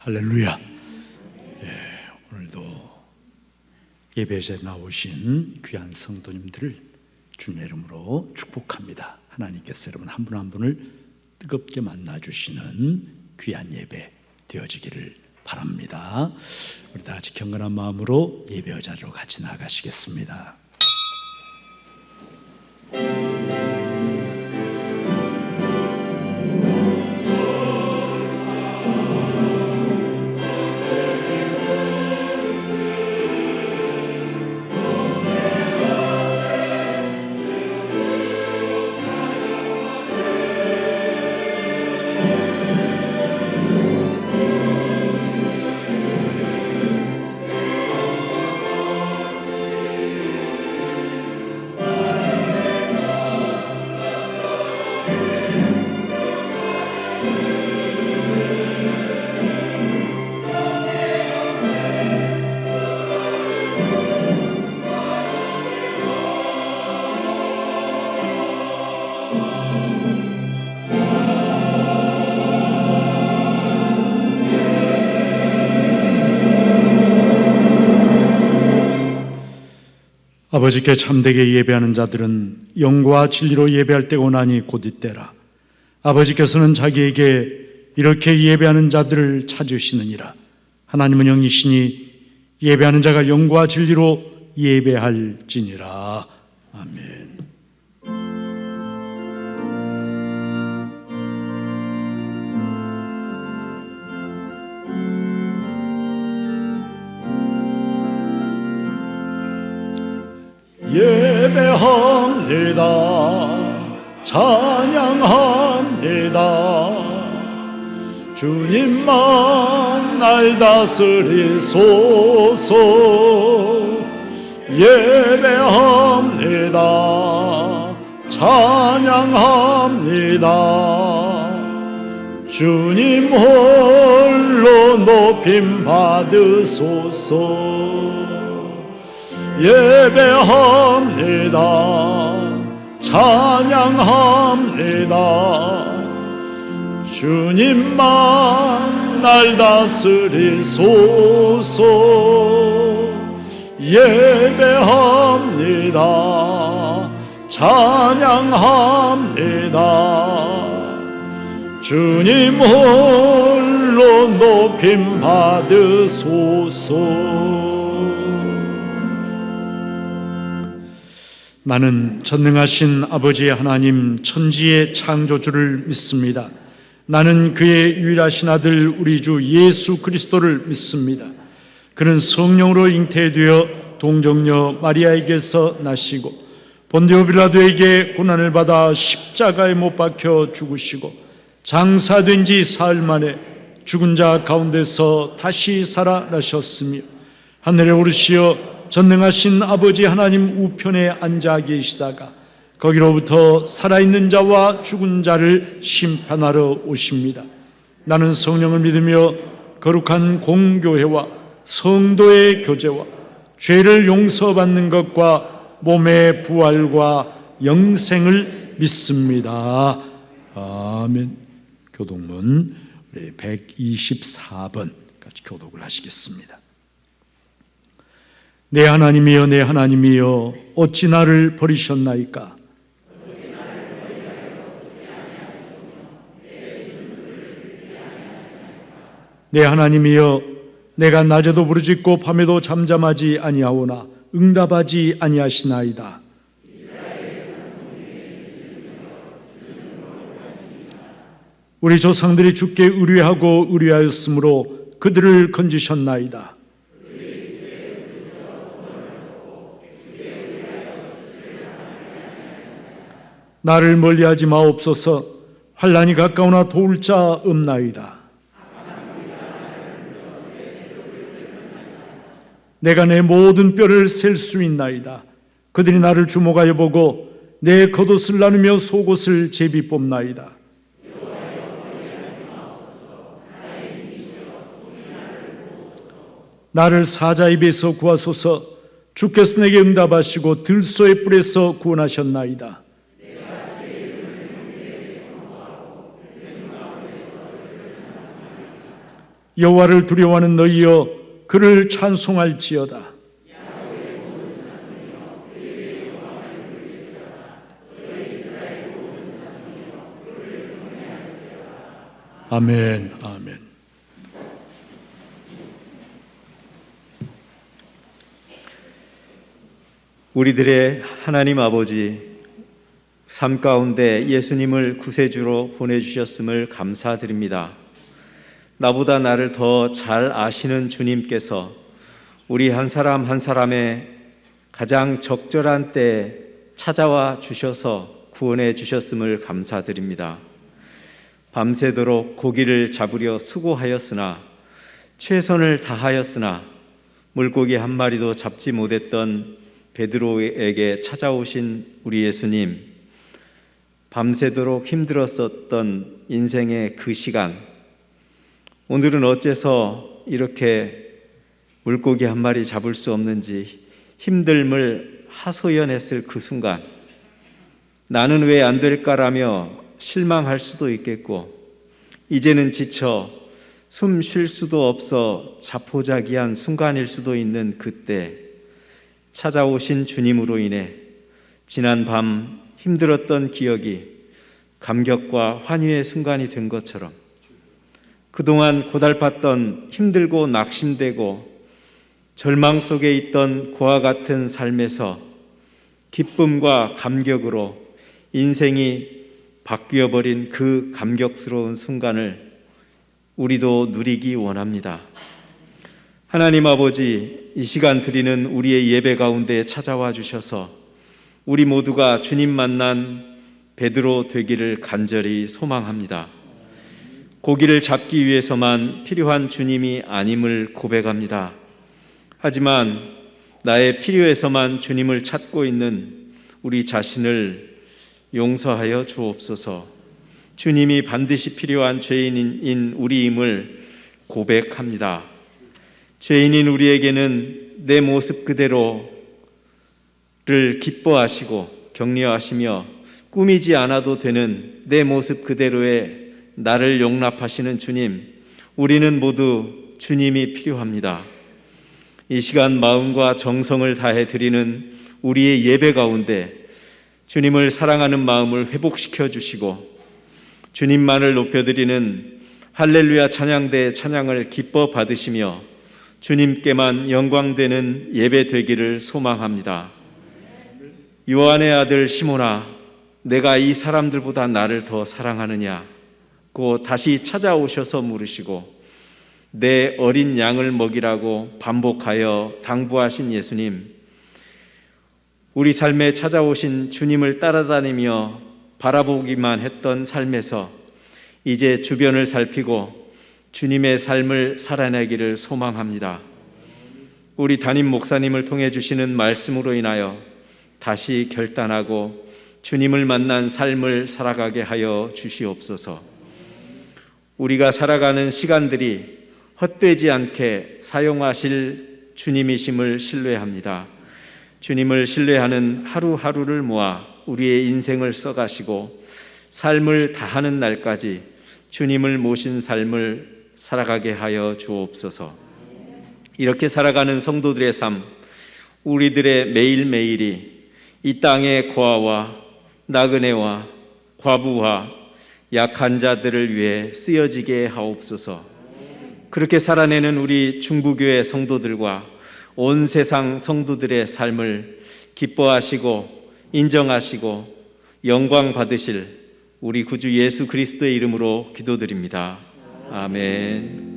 할렐루야. 오늘도 예배에 나오신 귀한 성도님들을 주님의 이름으로 축복합니다. 하나님께서 여러분 한 분 한 분을 뜨겁게 만나주시는 귀한 예배 되어지기를 바랍니다. 우리 다 같이 경건한 마음으로 예배 자리로 같이 나가시겠습니다. 아버지께 참되게 예배하는 자들은 영과 진리로 예배할 때가 오나니 곧 이때라. 아버지께서는 자기에게 이렇게 예배하는 자들을 찾으시느니라. 하나님은 영이시니 예배하는 자가 영과 진리로 예배할지니라. 아멘. 예배합니다. 찬양합니다. 주님만 날 다스리소서. 예배합니다. 찬양합니다. 주님 홀로 높임 받으소서. 예배합니다. 찬양합니다. 주님만 날 다스리소서. 예배합니다. 찬양합니다. 주님 홀로 높임 받으소서. 나는 전능하신 아버지 하나님 천지의 창조주를 믿습니다. 나는 그의 유일하신 아들 우리 주 예수 그리스도를 믿습니다. 그는 성령으로 잉태되어 동정녀 마리아에게서 나시고 본디오 빌라도에게 고난을 받아 십자가에 못 박혀 죽으시고 장사된 지 사흘 만에 죽은 자 가운데서 다시 살아나셨으며 하늘에 오르시어 전능하신 아버지 하나님 우편에 앉아 계시다가 거기로부터 살아있는 자와 죽은 자를 심판하러 오십니다. 나는 성령을 믿으며 거룩한 공교회와 성도의 교제와 죄를 용서받는 것과 몸의 부활과 영생을 믿습니다. 아멘. 교독문 124번 같이 교독을 하시겠습니다. 내 하나님이여 내 하나님이여 어찌 나를 버리셨나이까. 내 하나님이여 내가 낮에도 부르짖고 밤에도 잠잠하지 아니하오나 응답하지 아니하시나이다. 우리 조상들이 주께 의뢰하고 의뢰하였으므로 그들을 건지셨나이다. 나를 멀리하지 마옵소서. 환난이 가까우나 도울 자 없나이다. 내가 내 모든 뼈를 셀 수 있나이다. 그들이 나를 주목하여 보고 내 겉옷을 나누며 속옷을 제비 뽑나이다. 나를 사자 입에서 구하소서. 주께서 내게 응답하시고 들소의 뿔에서 구원하셨나이다. 여호와를 두려워하는 너희여 그를 찬송할지어다. 아멘. 아멘. 우리들의 하나님 아버지, 삶 가운데 예수님을 구세주로 보내주셨음을 감사드립니다. 나보다 나를 더 잘 아시는 주님께서 우리 한 사람 한 사람의 가장 적절한 때에 찾아와 주셔서 구원해 주셨음을 감사드립니다. 밤새도록 고기를 잡으려 수고하였으나 최선을 다하였으나 물고기 한 마리도 잡지 못했던 베드로에게 찾아오신 우리 예수님, 밤새도록 힘들었었던 인생의 그 시간, 오늘은 어째서 이렇게 물고기 한 마리 잡을 수 없는지 힘듦을 하소연했을 그 순간, 나는 왜 안 될까라며 실망할 수도 있겠고, 이제는 지쳐 숨 쉴 수도 없어 자포자기한 순간일 수도 있는 그때 찾아오신 주님으로 인해 지난 밤 힘들었던 기억이 감격과 환희의 순간이 된 것처럼, 그동안 고달팠던 힘들고 낙심되고 절망 속에 있던 고와 같은 삶에서 기쁨과 감격으로 인생이 바뀌어버린 그 감격스러운 순간을 우리도 누리기 원합니다. 하나님 아버지, 이 시간 드리는 우리의 예배 가운데 찾아와 주셔서 우리 모두가 주님 만난 베드로 되기를 간절히 소망합니다. 고기를 잡기 위해서만 필요한 주님이 아님을 고백합니다. 하지만 나의 필요에서만 주님을 찾고 있는 우리 자신을 용서하여 주옵소서. 주님이 반드시 필요한 죄인인 우리임을 고백합니다. 죄인인 우리에게는 내 모습 그대로를 기뻐하시고 격려하시며 꾸미지 않아도 되는 내 모습 그대로의 나를 용납하시는 주님, 우리는 모두 주님이 필요합니다. 이 시간 마음과 정성을 다해 드리는 우리의 예배 가운데 주님을 사랑하는 마음을 회복시켜 주시고 주님만을 높여드리는 할렐루야 찬양대의 찬양을 기뻐 받으시며 주님께만 영광되는 예배 되기를 소망합니다. 요한의 아들 시몬아, 내가 이 사람들보다 나를 더 사랑하느냐? 고 다시 찾아오셔서 물으시고 내 어린 양을 먹이라고 반복하여 당부하신 예수님, 우리 삶에 찾아오신 주님을 따라다니며 바라보기만 했던 삶에서 이제 주변을 살피고 주님의 삶을 살아내기를 소망합니다. 우리 담임 목사님을 통해 주시는 말씀으로 인하여 다시 결단하고 주님을 만난 삶을 살아가게 하여 주시옵소서. 우리가 살아가는 시간들이 헛되지 않게 사용하실 주님이심을 신뢰합니다. 주님을 신뢰하는 하루하루를 모아 우리의 인생을 써가시고 삶을 다하는 날까지 주님을 모신 삶을 살아가게 하여 주옵소서. 이렇게 살아가는 성도들의 삶, 우리들의 매일매일이 이 땅의 고아와 나그네와 과부와 약한 자들을 위해 쓰여지게 하옵소서. 그렇게 살아내는 우리 중부교회 성도들과 온 세상 성도들의 삶을 기뻐하시고 인정하시고 영광 받으실 우리 구주 예수 그리스도의 이름으로 기도드립니다. 아멘.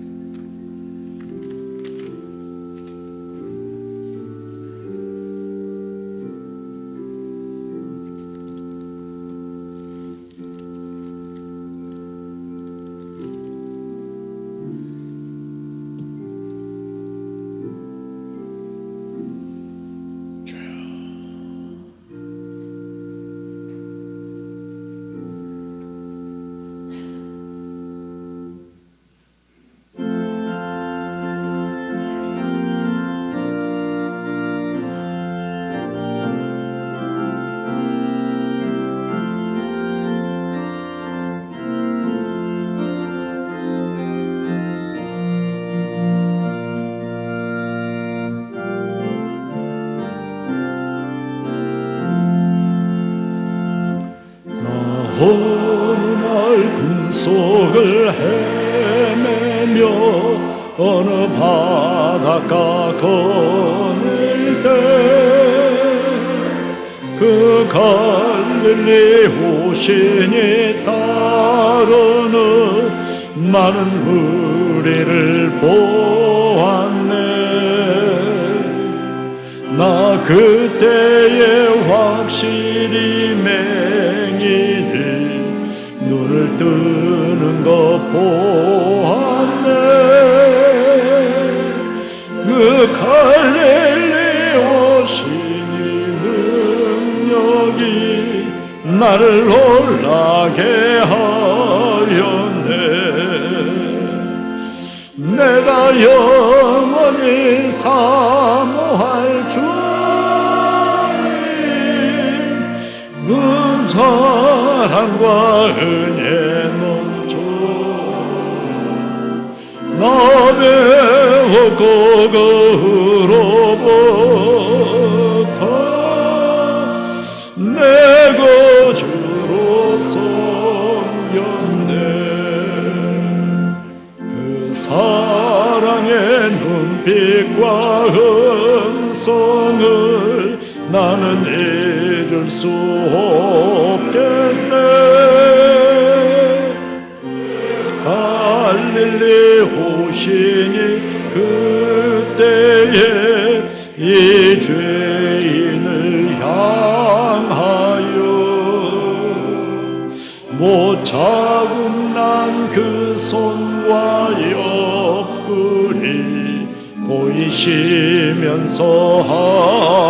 어느 날 꿈속을 헤매며 어느 바닷가 거닐 때 그 갈릴리 오신이 따르는 많은 무리를 보았네. 나 그때에 확실히 맹인이 눈을 뜨는 것 보았네. 그 갈릴리 오신이 능력이 나를 놀라게 하였네. 내가 영원히 사모할 주님 그 사랑과 은혜 넘쳐 나 배웠고 그로부터 내 거주로 섬겼네. 그 사랑의 눈빛과 음성을 나는 잊을 수 없겠네. 갈릴리 오시니 그때에 이 죄인을 향하여 못 잡은 난 그 손과 옆구리 보이시면서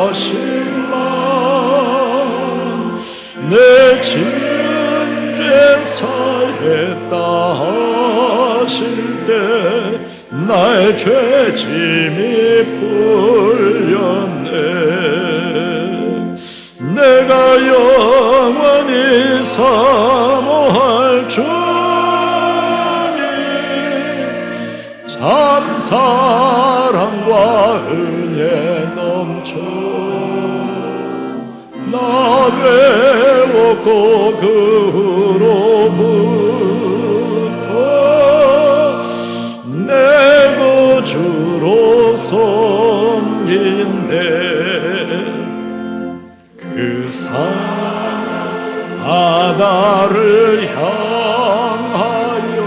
하신 말 내 지은 죄 사했다 하실 때 나의 죄짐이 풀렸네. 내가 영원히 사모할 주님 참 사랑과 은혜 넘쳐 나 배웠고 그로부터 내 구주로 섬긴네. 그 사랑 바다를 향하여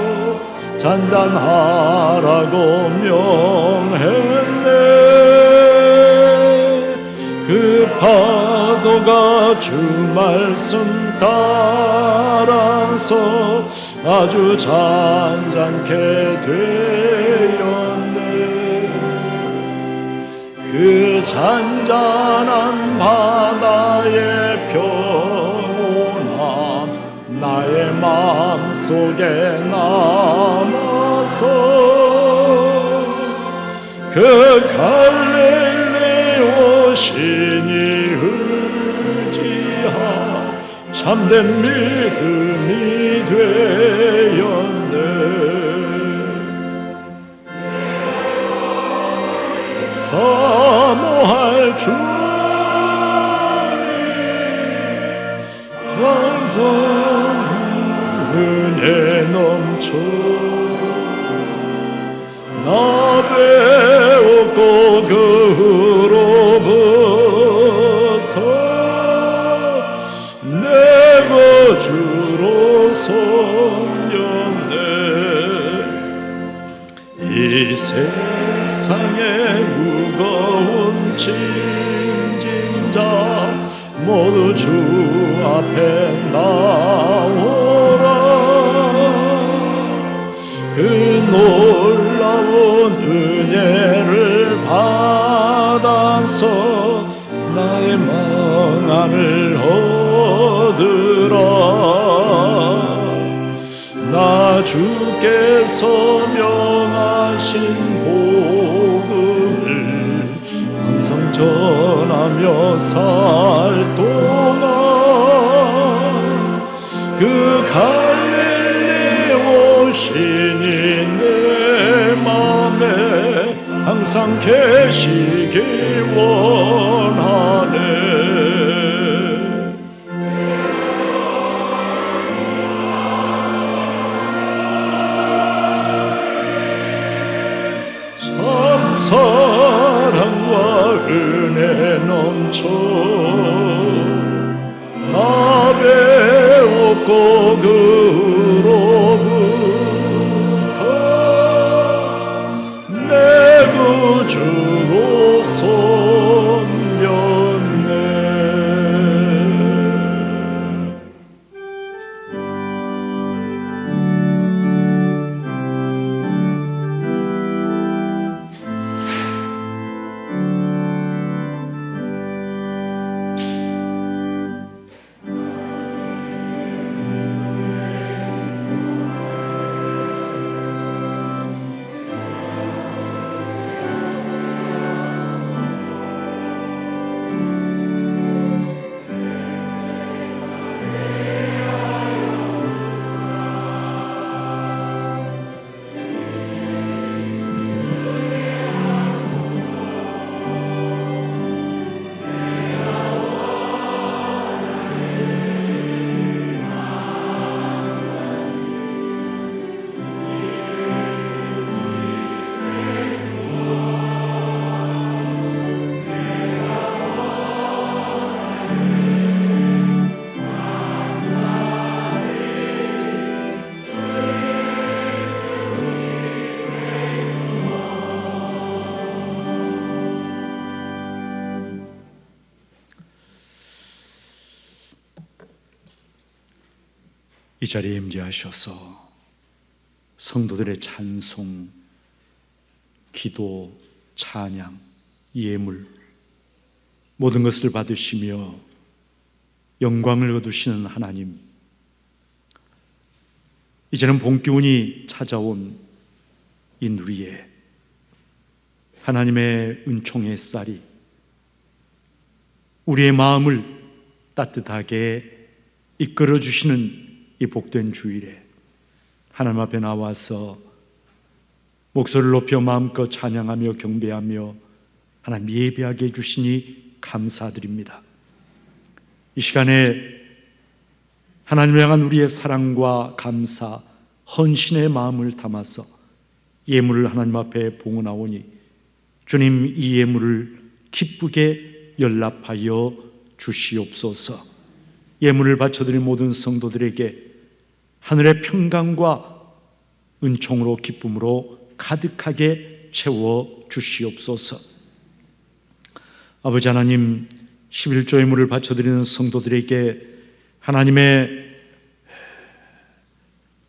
잔잔하라고 명했네. 그 파도가 주 말씀 따라서 아주 잔잔케 되었네. 그 잔잔한 바다의 평온함 나의 마음속에 남아서 그 갈릴리 오신이 의지한 참된 믿음이 되었네. 사모할 주님 완성 은혜 넘쳐 나 배웠고 그로부터 내 거주로 섬겼네. 이 세상의 무거운 짐진 자 모두 주 앞에 나오라. 그 놀라운 은혜를 받아서 나의 망안을 얻으라. 나 주께서 명하신 복음을 항상 전하며 살 동안 그 갈릴리 오시니 내 맘에 항상 계시기 원하네. 맞춰 나 배웠고 그로부터 내 구주로 섬겼네. 이 자리에 임재하셔서 성도들의 찬송, 기도, 찬양, 예물 모든 것을 받으시며 영광을 거두시는 하나님, 이제는 봄 기운이 찾아온 이 누리에 하나님의 은총의 쌀이 우리의 마음을 따뜻하게 이끌어 주시는 이 복된 주일에 하나님 앞에 나와서 목소리를 높여 마음껏 찬양하며 경배하며 하나님 예배하게 해주시니 감사드립니다. 이 시간에 하나님을 향한 우리의 사랑과 감사, 헌신의 마음을 담아서 예물을 하나님 앞에 봉헌하오니 주님, 이 예물을 기쁘게 연락하여 주시옵소서. 예물을 바쳐드린 모든 성도들에게 하늘의 평강과 은총으로 기쁨으로 가득하게 채워 주시옵소서. 아버지 하나님, 11조 예물을 바쳐드리는 성도들에게 하나님의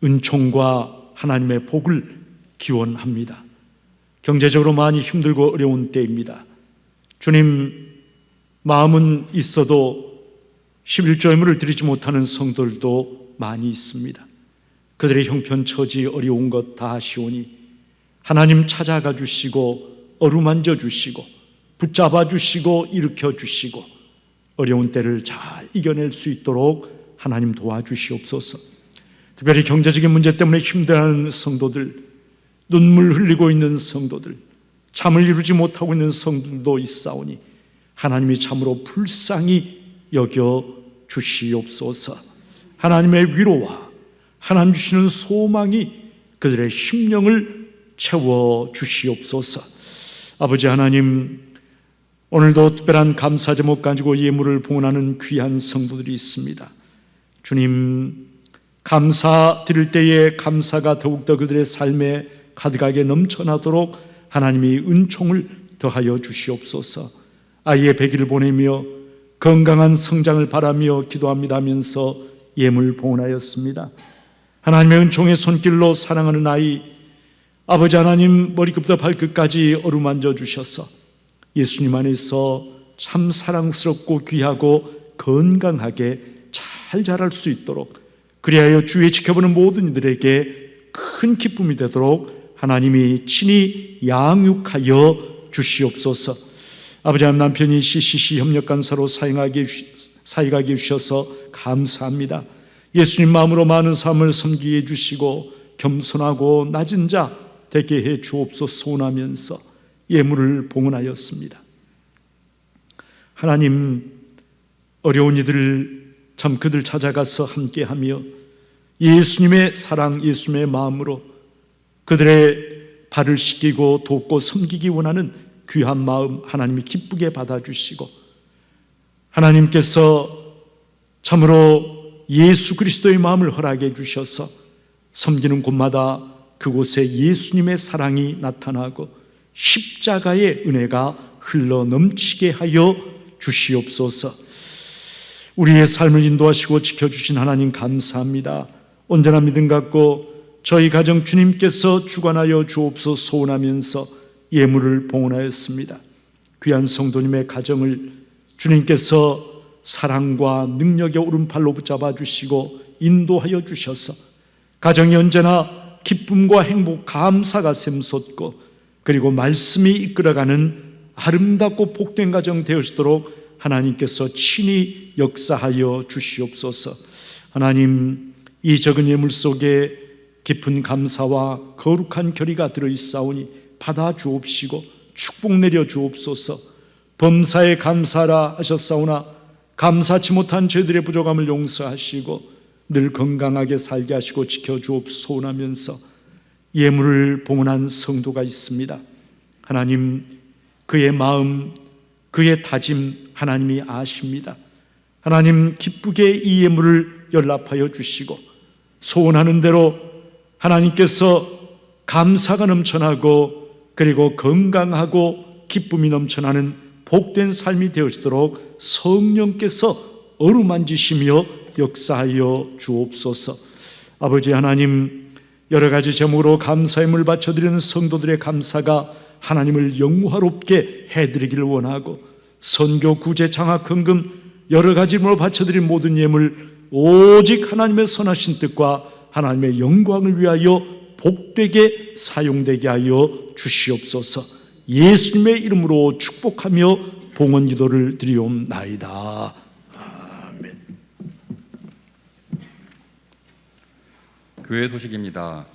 은총과 하나님의 복을 기원합니다. 경제적으로 많이 힘들고 어려운 때입니다. 주님, 마음은 있어도 11조 예물을 드리지 못하는 성도들도 많이 있습니다. 그들의 형편처지 어려운 것 다 아시오니 하나님 찾아가 주시고 어루만져 주시고 붙잡아 주시고 일으켜 주시고 어려운 때를 잘 이겨낼 수 있도록 하나님 도와주시옵소서. 특별히 경제적인 문제 때문에 힘들어하는 성도들, 눈물 흘리고 있는 성도들, 잠을 이루지 못하고 있는 성도들도 있사오니 하나님이 참으로 불쌍히 여겨 주시옵소서. 하나님의 위로와 하나님 주시는 소망이 그들의 심령을 채워 주시옵소서. 아버지 하나님, 오늘도 특별한 감사 제목 가지고 예물을 봉헌하는 귀한 성도들이 있습니다. 주님, 감사 드릴 때에 감사가 더욱더 그들의 삶에 가득하게 넘쳐나도록 하나님이 은총을 더하여 주시옵소서. 아이의 100일을 보내며 건강한 성장을 바라며 기도합니다 하면서 예물 봉헌하였습니다. 하나님의 은총의 손길로 사랑하는 아이, 아버지 하나님, 머리끝부터 발끝까지 어루만져 주셔서 예수님 안에서 참 사랑스럽고 귀하고 건강하게 잘 자랄 수 있도록, 그리하여 주의 지켜보는 모든 이들에게 큰 기쁨이 되도록 하나님이 친히 양육하여 주시옵소서. 아버지 하나님, 남편이 CCC 협력간사로 사역하게 해주셔서 감사합니다. 예수님 마음으로 많은 삶을 섬기게 해주시고 겸손하고 낮은 자 되게 해 주옵소서 소원하면서 예물을 봉헌하였습니다. 하나님, 어려운 이들 참 그들 찾아가서 함께하며 예수님의 사랑, 예수님의 마음으로 그들의 발을 씻기고 돕고 섬기기 원하는 귀한 마음 하나님이 기쁘게 받아주시고, 하나님께서 참으로 예수 그리스도의 마음을 허락해 주셔서 섬기는 곳마다 그곳에 예수님의 사랑이 나타나고 십자가의 은혜가 흘러 넘치게 하여 주시옵소서. 우리의 삶을 인도하시고 지켜주신 하나님 감사합니다. 온전한 믿음 갖고 저희 가정 주님께서 주관하여 주옵소서 소원하면서 예물을 봉헌하였습니다. 귀한 성도님의 가정을 주님께서 사랑과 능력의 오른팔로 붙잡아 주시고 인도하여 주셔서 가정이 언제나 기쁨과 행복, 감사가 샘솟고 그리고 말씀이 이끌어가는 아름답고 복된 가정 되어지도록 하나님께서 친히 역사하여 주시옵소서. 하나님, 이 적은 예물 속에 깊은 감사와 거룩한 결의가 들어있사오니 받아 주옵시고 축복 내려 주옵소서. 범사에 감사라 하셨사오나 감사치 못한 저희들의 부족함을 용서하시고 늘 건강하게 살게 하시고 지켜주옵소서 소원하면서 예물을 봉헌한 성도가 있습니다. 하나님, 그의 마음, 그의 다짐 하나님이 아십니다. 하나님, 기쁘게 이 예물을 연락하여 주시고 소원하는 대로 하나님께서 감사가 넘쳐나고 그리고 건강하고 기쁨이 넘쳐나는 복된 삶이 되어지도록 성령께서 어루만지시며 역사하여 주옵소서. 아버지 하나님, 여러 가지 제목으로 감사의 물 바쳐드리는 성도들의 감사가 하나님을 영화롭게 해드리기를 원하고 선교, 구제, 장학, 헌금 여러 가지로 바쳐드린 모든 예물 오직 하나님의 선하신 뜻과 하나님의 영광을 위하여 복되게 사용되게 하여 주시옵소서. 예수님의 이름으로 축복하며 봉헌 기도를 드리옵나이다. 아멘. 교회 소식입니다.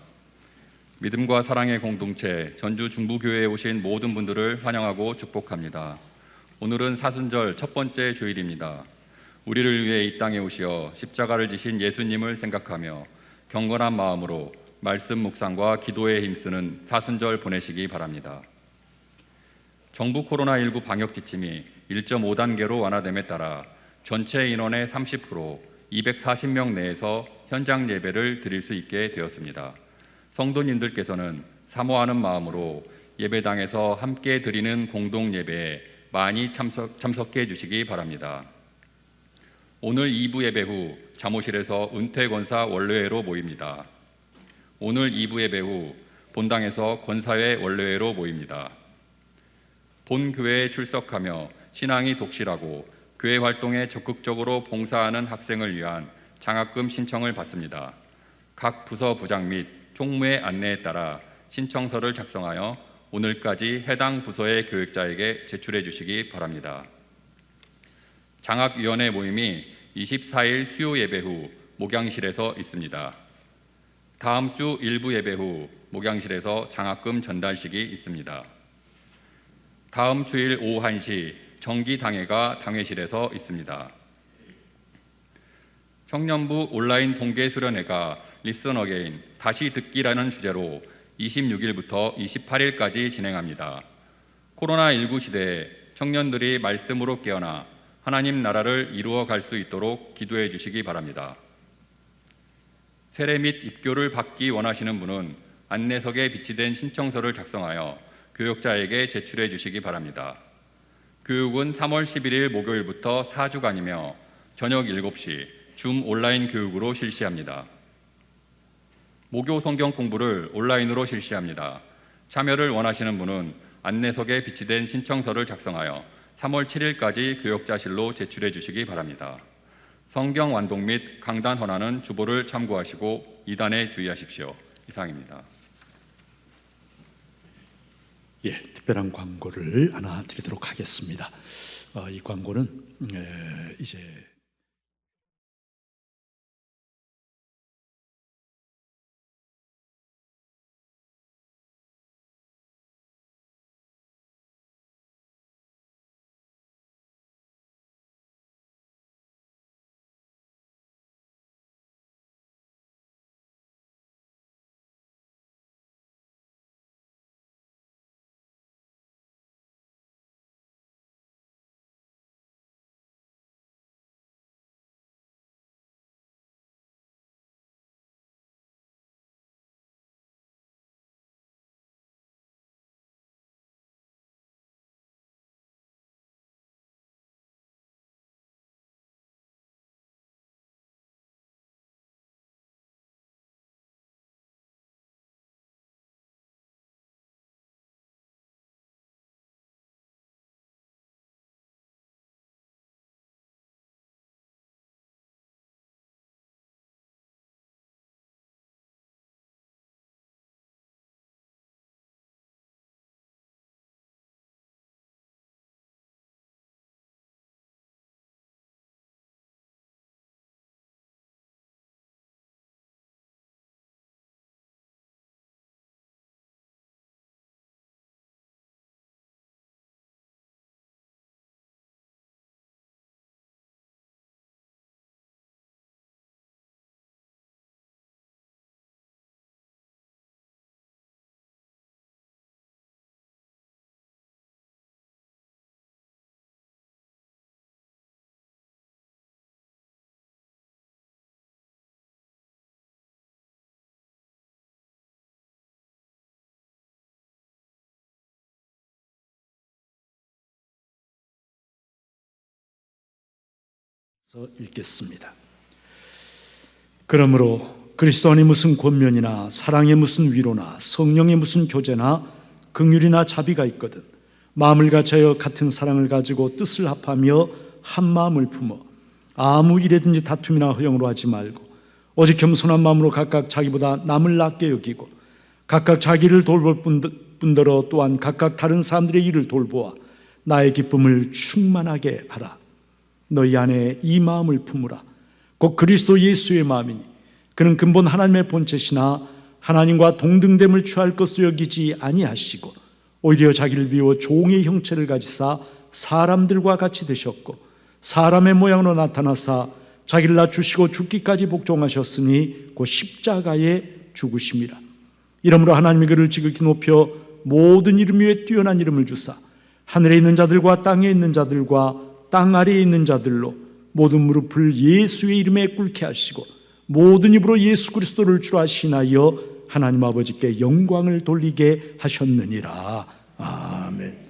믿음과 사랑의 공동체 전주 중부교회에 오신 모든 분들을 환영하고 축복합니다. 오늘은 사순절 첫 번째 주일입니다. 우리를 위해 이 땅에 오시어 십자가를 지신 예수님을 생각하며 경건한 마음으로 말씀 묵상과 기도에 힘쓰는 사순절 보내시기 바랍니다. 정부 코로나19 방역 지침이 1.5단계로 완화됨에 따라 전체 인원의 30%, 240명 내에서 현장 예배를 드릴 수 있게 되었습니다. 성도님들께서는 사모하는 마음으로 예배당에서 함께 드리는 공동 예배에 많이 참석해 주시기 바랍니다. 오늘 2부 예배 후 자모실에서 은퇴 권사 원로회로 모입니다. 오늘 2부 예배 후 본당에서 권사회 원로회로 모입니다. 본 교회에 출석하며 신앙이 독실하고 교회 활동에 적극적으로 봉사하는 학생을 위한 장학금 신청을 받습니다. 각 부서 부장 및 총무의 안내에 따라 신청서를 작성하여 오늘까지 해당 부서의 교육자에게 제출해 주시기 바랍니다. 장학위원회 모임이 24일 수요 예배 후 목양실에서 있습니다. 다음 주 일부 예배 후 목양실에서 장학금 전달식이 있습니다. 다음 주일 오후 1시 정기당회가 당회실에서 있습니다. 청년부 온라인 동계 수련회가 리슨 어게인 다시 듣기라는 주제로 26일부터 28일까지 진행합니다. 코로나19 시대에 청년들이 말씀으로 깨어나 하나님 나라를 이루어 갈 수 있도록 기도해 주시기 바랍니다. 세례 및 입교를 받기 원하시는 분은 안내석에 비치된 신청서를 작성하여 교육자에게 제출해 주시기 바랍니다. 교육은 3월 11일 목요일부터 4주간이며 저녁 7시 줌 온라인 교육으로 실시합니다. 모교 성경 공부를 온라인으로 실시합니다. 참여를 원하시는 분은 안내석에 비치된 신청서를 작성하여 3월 7일까지 교역자실로 제출해 주시기 바랍니다. 성경 완독 및 강단 헌화는 주보를 참고하시고 이단에 주의하십시오. 이상입니다. 예, 특별한 광고를 하나 드리도록 하겠습니다. 이 광고는 이제 읽겠습니다. 그러므로 그리스도 안에 무슨 권면이나 사랑에 무슨 위로나 성령의 무슨 교제나 긍휼이나 자비가 있거든 마음을 같이하여 같은 사랑을 가지고 뜻을 합하며 한 마음을 품어 아무 일에든지 다툼이나 허영으로 하지 말고 오직 겸손한 마음으로 각각 자기보다 남을 낫게 여기고 각각 자기를 돌볼 뿐더러 또한 각각 다른 사람들의 일을 돌보아 나의 기쁨을 충만하게 하라. 너희 안에 이 마음을 품으라. 곧 그리스도 예수의 마음이니 그는 근본 하나님의 본체시나 하나님과 동등됨을 취할 것으로 여기지 아니하시고 오히려 자기를 비워 종의 형체를 가지사 사람들과 같이 되셨고 사람의 모양으로 나타나사 자기를 낮추시고 죽기까지 복종하셨으니 곧 십자가에 죽으심이라. 이러므로 하나님이 그를 지극히 높여 모든 이름 위에 뛰어난 이름을 주사 하늘에 있는 자들과 땅에 있는 자들과 땅 아래에 있는 자들로 모든 무릎을 예수의 이름에 꿇게 하시고 모든 입으로 예수 그리스도를 주라 시인하여 하나님 아버지께 영광을 돌리게 하셨느니라. 아멘.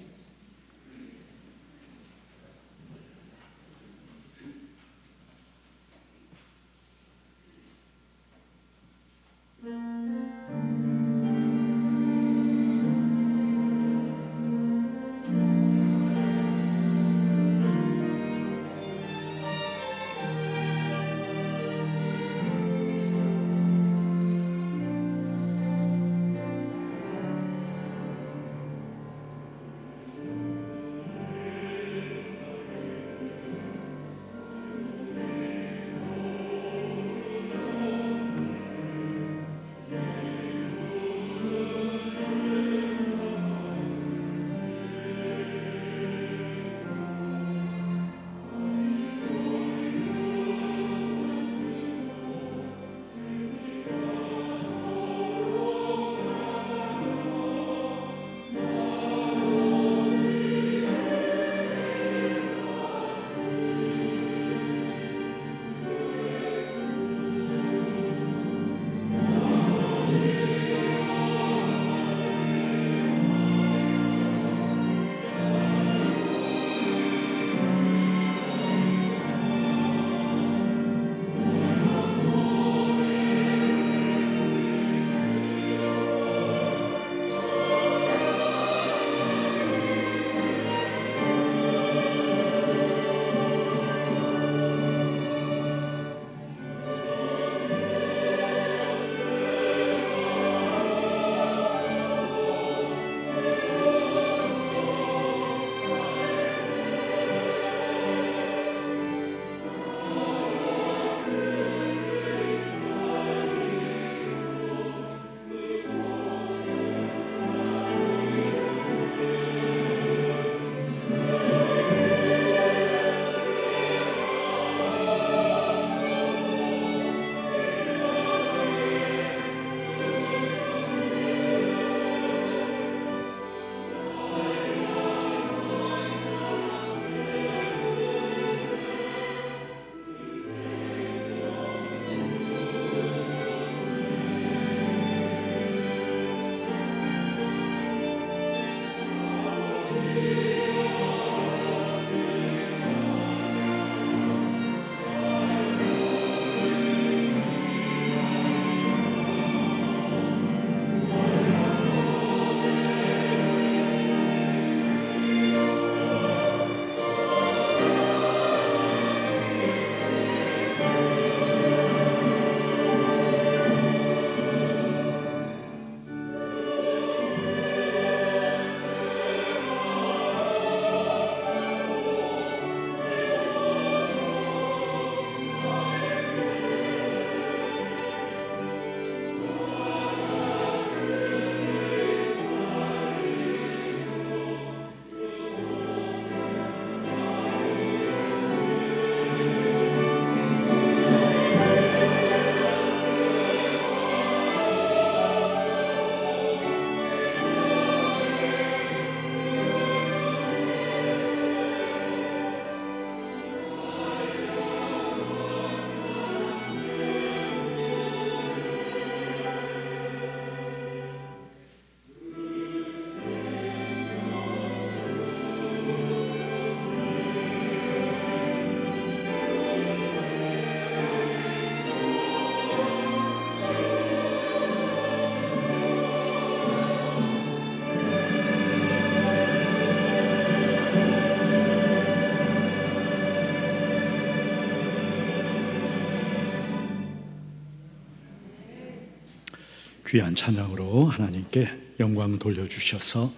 귀한 찬양으로 하나님께 영광 돌려주셔서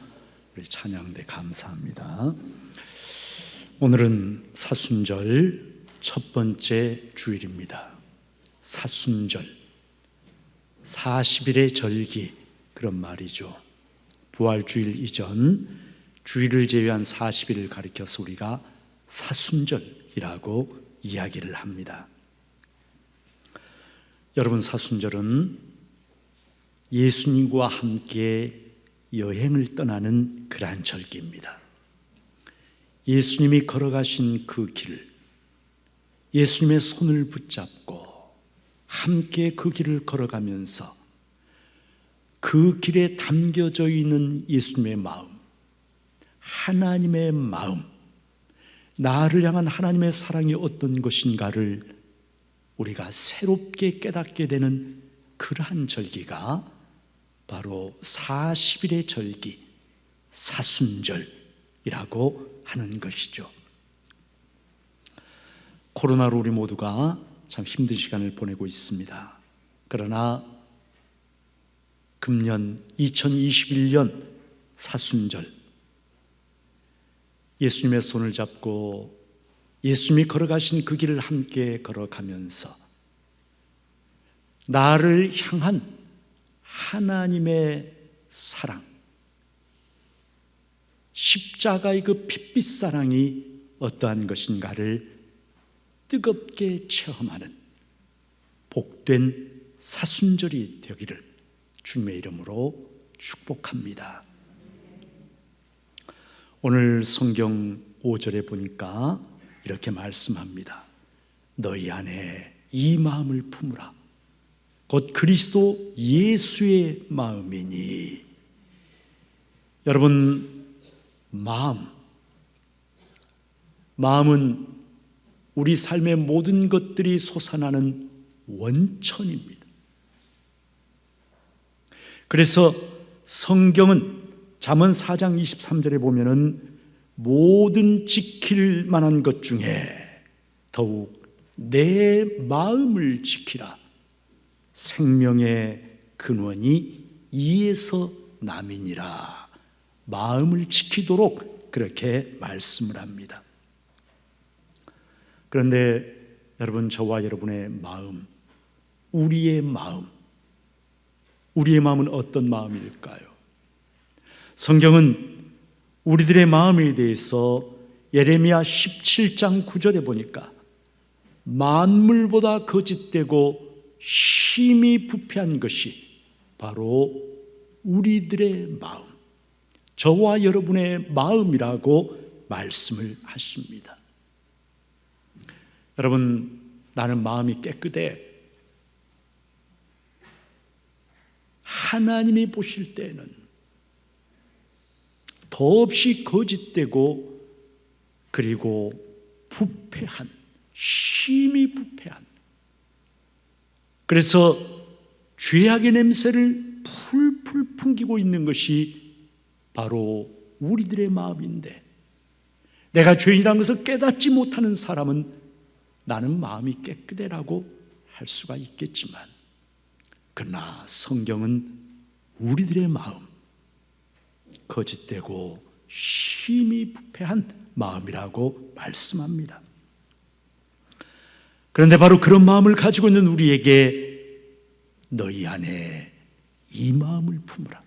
우리 찬양대 감사합니다. 오늘은 사순절 첫 번째 주일입니다. 사순절, 40일의 절기, 그런 말이죠. 부활주일 이전 주일을 제외한 40일을 가리켜서 우리가 사순절이라고 이야기를 합니다. 여러분, 사순절은 예수님과 함께 여행을 떠나는 그러한 절기입니다. 예수님이 걸어가신 그 길, 예수님의 손을 붙잡고 함께 그 길을 걸어가면서 그 길에 담겨져 있는 예수님의 마음, 하나님의 마음, 나를 향한 하나님의 사랑이 어떤 것인가를 우리가 새롭게 깨닫게 되는 그러한 절기가 바로 40일의 절기, 사순절이라고 하는 것이죠. 코로나로 우리 모두가 참 힘든 시간을 보내고 있습니다. 그러나 금년 2021년 사순절, 예수님의 손을 잡고 예수님이 걸어가신 그 길을 함께 걸어가면서 나를 향한 하나님의 사랑, 십자가의 그 핏빛 사랑이 어떠한 것인가를 뜨겁게 체험하는 복된 사순절이 되기를 주님의 이름으로 축복합니다. 오늘 성경 5절에 보니까 이렇게 말씀합니다. 너희 안에 이 마음을 품으라. 곧 그리스도 예수의 마음이니. 여러분, 마음은 우리 삶의 모든 것들이 솟아나는 원천입니다. 그래서 성경은 잠언 4장 23절에 보면은 모든 지킬 만한 것 중에 더욱 내 마음을 지키라. 생명의 근원이 이에서 남이니라. 마음을 지키도록 그렇게 말씀을 합니다. 그런데 여러분, 저와 여러분의 마음, 우리의 마음은 어떤 마음일까요? 성경은 우리들의 마음에 대해서 예레미야 17장 9절에 보니까 만물보다 거짓되고 심히 부패한 것이 바로 우리들의 마음, 저와 여러분의 마음이라고 말씀을 하십니다. 여러분, 나는 마음이 깨끗해. 하나님이 보실 때는 더없이 거짓되고 그리고 부패한, 심히 부패한, 그래서 죄악의 냄새를 풀풀 풍기고 있는 것이 바로 우리들의 마음인데, 내가 죄인이라는 것을 깨닫지 못하는 사람은 나는 마음이 깨끗해라고 할 수가 있겠지만, 그러나 성경은 우리들의 마음, 거짓되고 심히 부패한 마음이라고 말씀합니다. 그런데 바로 그런 마음을 가지고 있는 우리에게 너희 안에 이 마음을 품으라.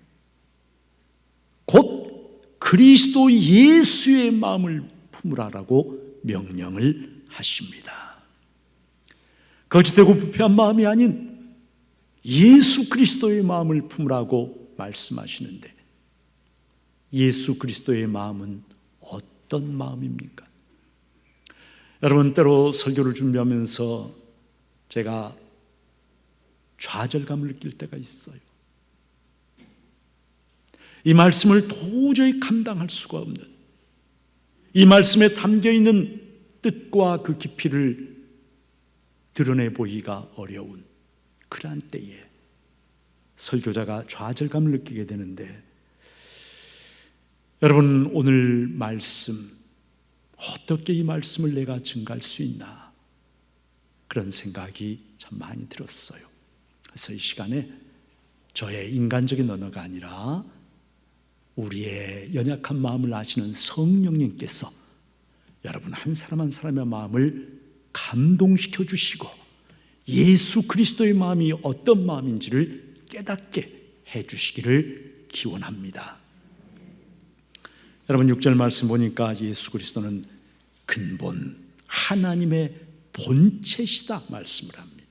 곧 그리스도 예수의 마음을 품으라라고 명령을 하십니다. 거짓되고 부패한 마음이 아닌 예수 그리스도의 마음을 품으라고 말씀하시는데, 예수 그리스도의 마음은 어떤 마음입니까? 여러분, 때로 설교를 준비하면서 제가 좌절감을 느낄 때가 있어요. 이 말씀을 도저히 감당할 수가 없는, 이 말씀에 담겨있는 뜻과 그 깊이를 드러내 보이기가 어려운 그러한 때에 설교자가 좌절감을 느끼게 되는데, 여러분, 오늘 말씀, 어떻게 이 말씀을 내가 증가할 수 있나, 그런 생각이 참 많이 들었어요. 그래서 이 시간에 저의 인간적인 언어가 아니라 우리의 연약한 마음을 아시는 성령님께서 여러분 한 사람 한 사람의 마음을 감동시켜 주시고 예수 그리스도의 마음이 어떤 마음인지를 깨닫게 해 주시기를 기원합니다. 여러분 6절 말씀 보니까 예수 그리스도는 근본 하나님의 본체시다 말씀을 합니다.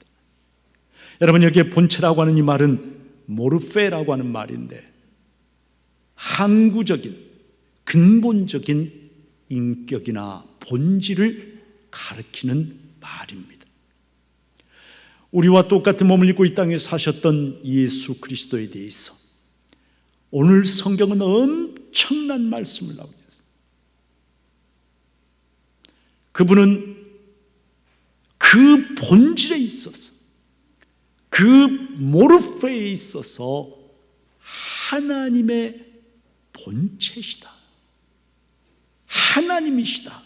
여러분 여기에 본체라고 하는 이 말은 모르페라고 하는 말인데 항구적인 근본적인 인격이나 본질을 가리키는 말입니다. 우리와 똑같은 몸을 입고 이 땅에 사셨던 예수 그리스도에 대해서 오늘 성경은 엄청난 말씀을 나오고 있습니다. 그분은 그 본질에 있어서 그 모르페에 있어서 하나님의 본체시다. 하나님이시다.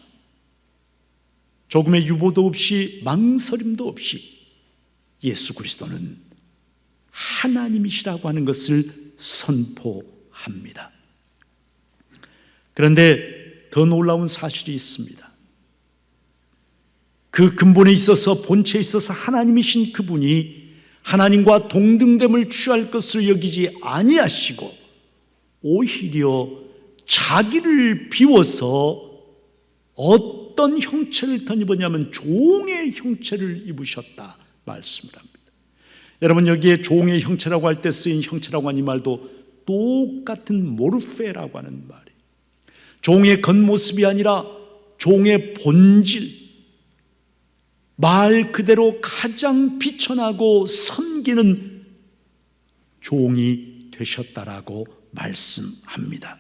조금의 유보도 없이 망설임도 없이 예수 그리스도는 하나님이시라고 하는 것을 선포합니다. 그런데 더 놀라운 사실이 있습니다. 그 근본에 있어서 본체에 있어서 하나님이신 그분이 하나님과 동등됨을 취할 것을 여기지 아니하시고 오히려 자기를 비워서 어떤 형체를 덧입었냐면 종의 형체를 입으셨다 말씀을 합니다. 여러분 여기에 종의 형체라고 할 때 쓰인 형체라고 하는 이 말도 똑같은 모르페라고 하는 말이에요. 종의 겉모습이 아니라 종의 본질, 말 그대로 가장 비천하고 섬기는 종이 되셨다라고 말씀합니다.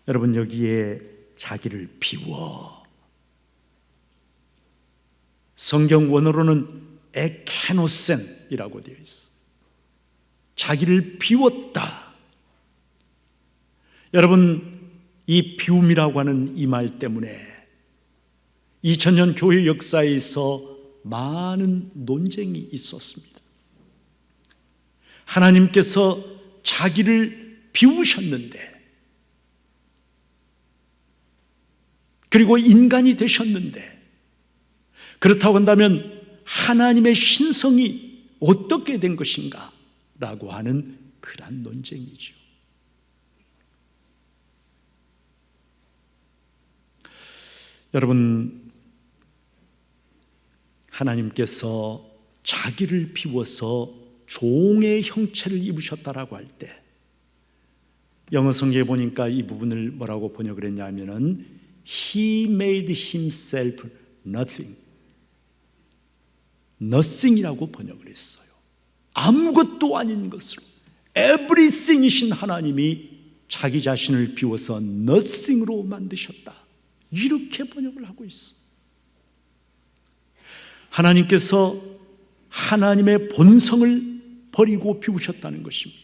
여러분 여기에 자기를 비워, 성경 원어로는 에케노센이라고 되어 있어요. 자기를 비웠다. 여러분 이 비움이라고 하는 이 말 때문에 2000년 교회 역사에서 많은 논쟁이 있었습니다. 하나님께서 자기를 비우셨는데 그리고 인간이 되셨는데 그렇다고 한다면 하나님의 신성이 어떻게 된 것인가 라고 하는 그런 논쟁이죠. 여러분 하나님께서 자기를 비워서 종의 형체를 입으셨다라고 할 때 영어 성경에 보니까 이 부분을 뭐라고 번역을 했냐면은 He made himself nothing. nothing이라고 번역을 했어요. 아무것도 아닌 것으로 everything이신 하나님이 자기 자신을 비워서 nothing으로 만드셨다. 이렇게 번역을 하고 있어. 하나님께서 하나님의 본성을 버리고 비우셨다는 것입니다.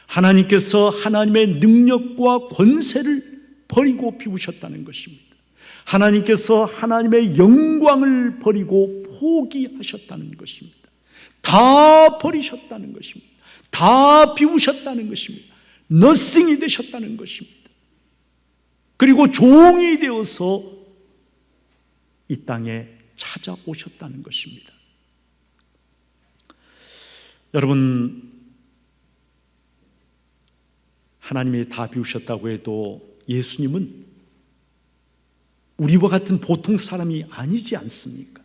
하나님께서 하나님의 능력과 권세를 버리고 비우셨다는 것입니다. 하나님께서 하나님의 영광을 버리고 포기하셨다는 것입니다. 다 버리셨다는 것입니다. 다 비우셨다는 것입니다. nothing이 되셨다는 것입니다. 그리고 종이 되어서 이 땅에 찾아오셨다는 것입니다. 여러분 하나님이 다 비우셨다고 해도 예수님은 우리와 같은 보통 사람이 아니지 않습니까?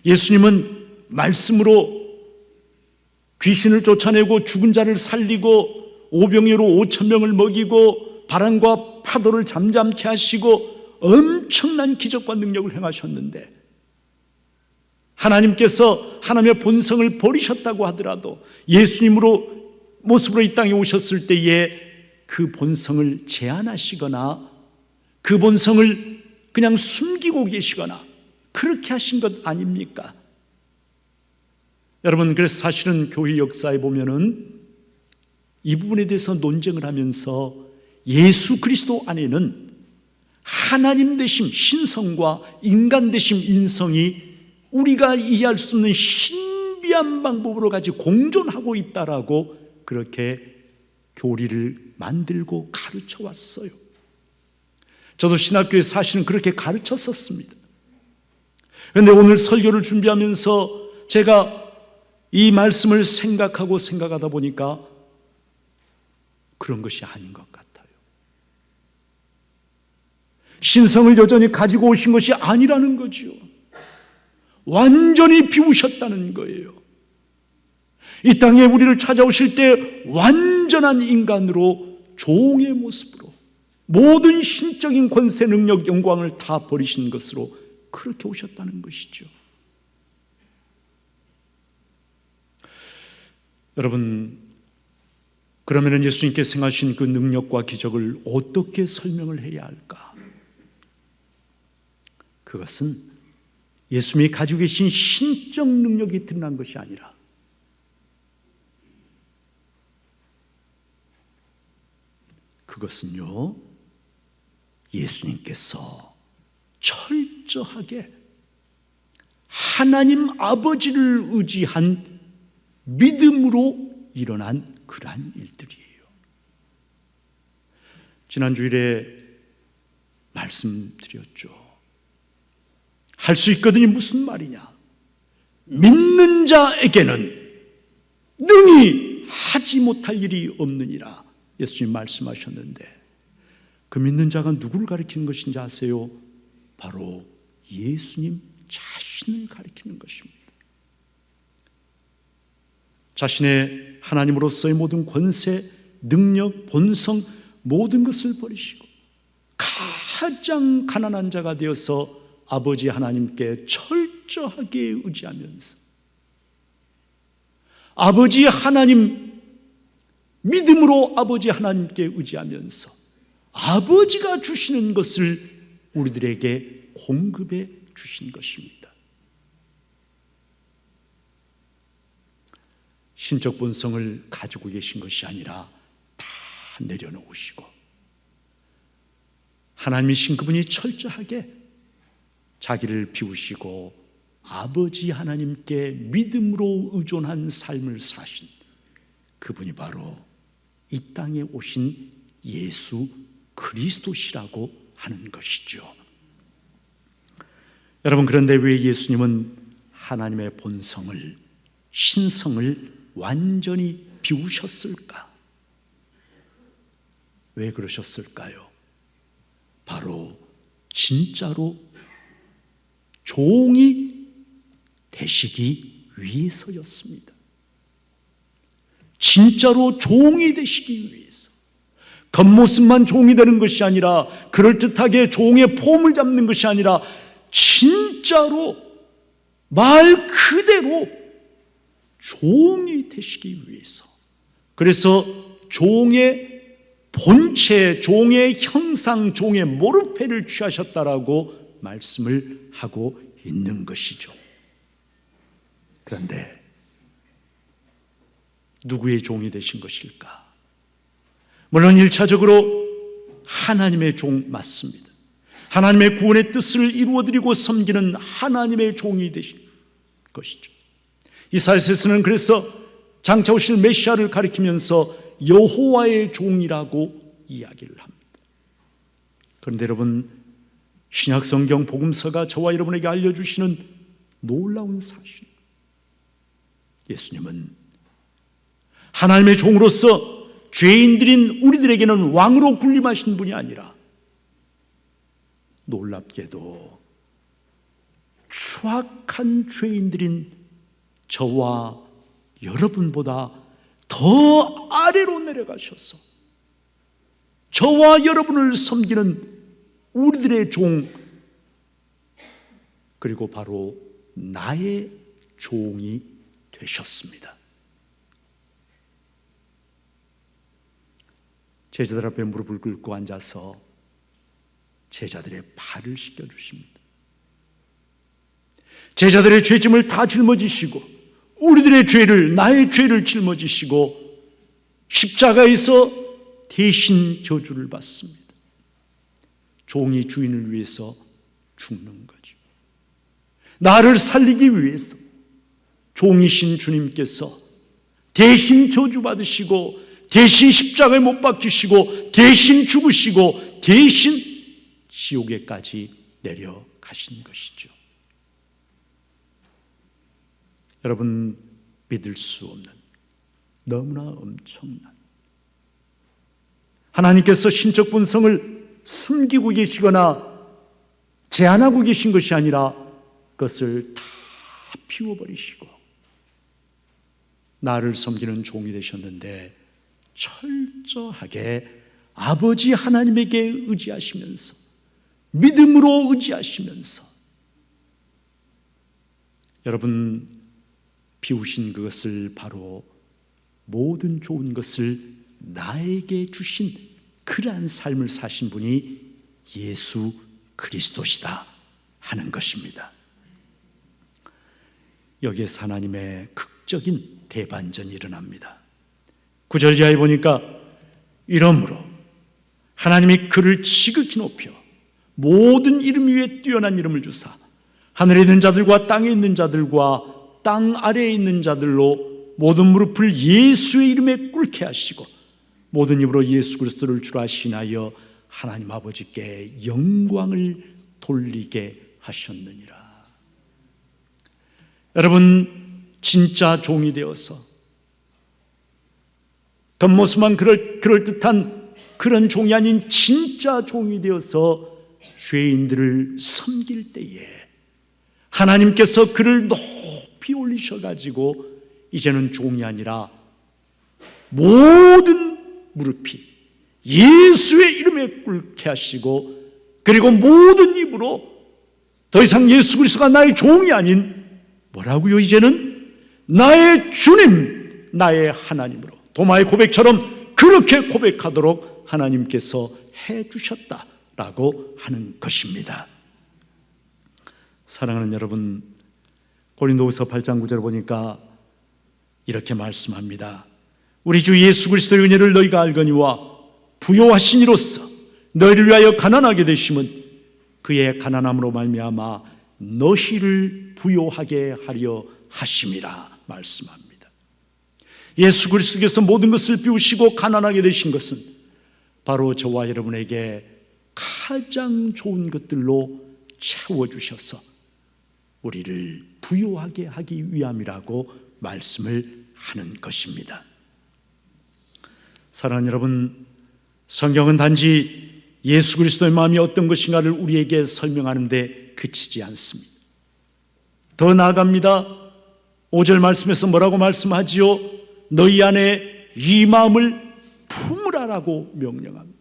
예수님은 말씀으로 귀신을 쫓아내고 죽은 자를 살리고 오병이어로 5,000명을 먹이고 바람과 파도를 잠잠케 하시고 엄청난 기적과 능력을 행하셨는데 하나님께서 하나님의 본성을 버리셨다고 하더라도 예수님으로 모습으로 이 땅에 오셨을 때에 그 본성을 제한하시거나 그 본성을 그냥 숨기고 계시거나 그렇게 하신 것 아닙니까? 여러분 그래서 사실은 교회 역사에 보면은 이 부분에 대해서 논쟁을 하면서 예수 그리스도 안에는 하나님 되심 신성과 인간 되심 인성이 우리가 이해할 수 없는 신비한 불리한 방법으로 같이 공존하고 있다라고 그렇게 교리를 만들고 가르쳐 왔어요. 저도 신학교에 사실은 그렇게 가르쳤었습니다. 그런데 오늘 설교를 준비하면서 제가 이 말씀을 생각하다 보니까 그런 것이 아닌 것 같아요. 신성을 여전히 가지고 오신 것이 아니라는 거지요. 완전히 비우셨다는 거예요. 이 땅에 우리를 찾아오실 때 완전한 인간으로 종의 모습으로 모든 신적인 권세, 능력, 영광을 다 버리신 것으로 그렇게 오셨다는 것이죠. 여러분, 그러면 예수님께서 행하신 그 능력과 기적을 어떻게 설명을 해야 할까? 그것은 예수님이 가지고 계신 신적 능력이 드러난 것이 아니라 그것은요, 예수님께서 철저하게 하나님 아버지를 의지한 믿음으로 일어난 그러한 일들이에요. 지난 주일에 말씀드렸죠. 할 수 있거든이 무슨 말이냐? 믿는 자에게는 능히 하지 못할 일이 없느니라 예수님 말씀하셨는데, 그 믿는 자가 누구를 가리키는 것인지 아세요? 바로 예수님 자신을 가리키는 것입니다. 자신의 하나님으로서의 모든 권세, 능력, 본성 모든 것을 버리시고 가장 가난한 자가 되어서 아버지 하나님께 철저하게 의지하면서 아버지 하나님 믿음으로 아버지 하나님께 의지하면서 아버지가 주시는 것을 우리들에게 공급해 주신 것입니다. 신적 본성을 가지고 계신 것이 아니라 다 내려놓으시고 하나님이신 그분이 철저하게 자기를 비우시고 아버지 하나님께 믿음으로 의존한 삶을 사신 그분이 바로 이 땅에 오신 예수 그리스도시라고 하는 것이죠. 여러분, 그런데 왜 예수님은 하나님의 본성을, 신성을 완전히 비우셨을까? 왜 그러셨을까요? 바로 진짜로 종이 되시기 위해서였습니다. 진짜로 종이 되시기 위해서. 겉모습만 종이 되는 것이 아니라, 그럴듯하게 종의 폼을 잡는 것이 아니라 진짜로 말 그대로 종이 되시기 위해서. 그래서 종의 본체, 종의 형상, 종의 모르페를 취하셨다라고 말씀을 하고 있는 것이죠. 그런데 누구의 종이 되신 것일까? 물론 1차적으로 하나님의 종 맞습니다. 하나님의 구원의 뜻을 이루어드리고 섬기는 하나님의 종이 되신 것이죠. 이사야서는 그래서 장차 오실 메시아를 가리키면서 여호와의 종이라고 이야기를 합니다. 그런데 여러분, 신약성경 복음서가 저와 여러분에게 알려주시는 놀라운 사실, 예수님은 하나님의 종으로서 죄인들인 우리들에게는 왕으로 군림하신 분이 아니라 놀랍게도 추악한 죄인들인 저와 여러분보다 더 아래로 내려가셔서 저와 여러분을 섬기는 우리들의 종, 그리고 바로 나의 종이 되셨습니다. 제자들 앞에 무릎을 꿇고 앉아서 제자들의 발을 씻겨주십니다. 제자들의 죄짐을 다 짊어지시고 우리들의 죄를, 나의 죄를 짊어지시고 십자가에서 대신 저주를 받습니다. 종이 주인을 위해서 죽는 거죠. 나를 살리기 위해서 종이신 주님께서 대신 저주받으시고 대신 십자가에 못 박히시고 대신 죽으시고 대신 지옥에까지 내려가신 것이죠. 여러분, 믿을 수 없는, 너무나 엄청난, 하나님께서 신적 본성을 숨기고 계시거나 제한하고 계신 것이 아니라 그것을 다 피워버리시고 나를 섬기는 종이 되셨는데 철저하게 아버지 하나님에게 의지하시면서, 믿음으로 의지하시면서 여러분 비우신 그것을 바로 모든 좋은 것을 나에게 주신 그러한 삶을 사신 분이 예수 그리스도시다 하는 것입니다. 여기에서 하나님의 극적인 대반전이 일어납니다. 9절 이하에 보니까 이러므로 하나님이 그를 지극히 높여 모든 이름 위에 뛰어난 이름을 주사 하늘에 있는 자들과 땅에 있는 자들과 땅 아래에 있는 자들로 모든 무릎을 예수의 이름에 꿇게 하시고 모든 입으로 예수 그리스도를 주라 시인하여 하나님 아버지께 영광을 돌리게 하셨느니라. 여러분, 진짜 종이 되어서 겉모습만 그럴듯한 그런 종이 아닌 진짜 종이 되어서 죄인들을 섬길 때에 하나님께서 그를 높이 올리셔가지고 이제는 종이 아니라 모든 무릎이 예수의 이름에 꿇게 하시고 그리고 모든 입으로 더 이상 예수 그리스도가 나의 종이 아닌 뭐라고요? 이제는 나의 주님, 나의 하나님으로 도마의 고백처럼 그렇게 고백하도록 하나님께서 해주셨다라고 하는 것입니다. 사랑하는 여러분, 고린도후서 8장 9절을 보니까 이렇게 말씀합니다. 우리 주 예수 그리스도의 은혜를 너희가 알거니와 부요하신 이로써 너희를 위하여 가난하게 되심은 그의 가난함으로 말미암아 너희를 부요하게 하려 하심이라 말씀합니다. 예수 그리스도께서 모든 것을 비우시고 가난하게 되신 것은 바로 저와 여러분에게 가장 좋은 것들로 채워주셔서 우리를 부요하게 하기 위함이라고 말씀을 하는 것입니다. 사랑하는 여러분, 성경은 단지 예수 그리스도의 마음이 어떤 것인가를 우리에게 설명하는데 그치지 않습니다. 더 나아갑니다. 5절 말씀에서 뭐라고 말씀하지요? 너희 안에 이 마음을 품으라라고 명령합니다.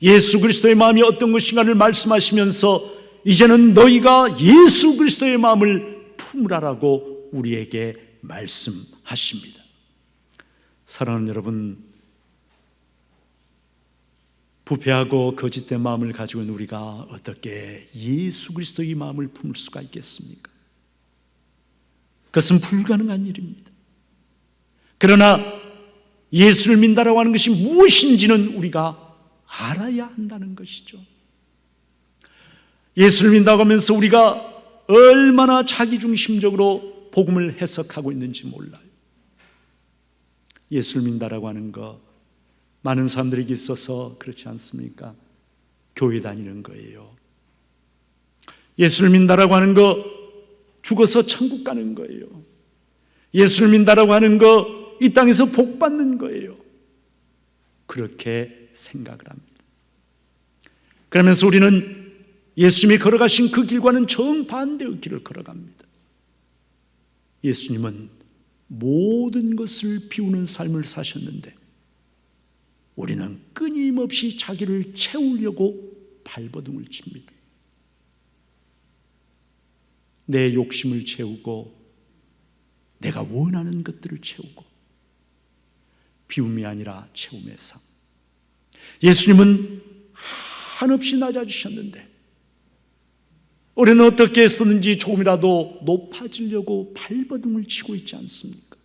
예수 그리스도의 마음이 어떤 것인가를 말씀하시면서 이제는 너희가 예수 그리스도의 마음을 품으라라고 우리에게 말씀하십니다. 사랑하는 여러분, 부패하고 거짓된 마음을 가지고 있는 우리가 어떻게 예수 그리스도의 마음을 품을 수가 있겠습니까? 그것은 불가능한 일입니다. 그러나 예수를 믿는다라고 하는 것이 무엇인지는 우리가 알아야 한다는 것이죠. 예수를 믿는다고 하면서 우리가 얼마나 자기중심적으로 복음을 해석하고 있는지 몰라요. 예수를 믿는다라고 하는 것, 많은 사람들에게 있어서 그렇지 않습니까? 교회 다니는 거예요. 예수를 믿는다라고 하는 거, 죽어서 천국 가는 거예요. 예수를 믿는다라고 하는 거, 이 땅에서 복 받는 거예요. 그렇게 생각을 합니다. 그러면서 우리는 예수님이 걸어가신 그 길과는 정반대의 길을 걸어갑니다. 예수님은 모든 것을 비우는 삶을 사셨는데 우리는 끊임없이 자기를 채우려고 발버둥을 칩니다. 내 욕심을 채우고 내가 원하는 것들을 채우고 비움이 아니라 채움의 삶. 예수님은 한없이 낮아지셨는데 우리는 어떻게 했었는지 조금이라도 높아지려고 발버둥을 치고 있지 않습니까?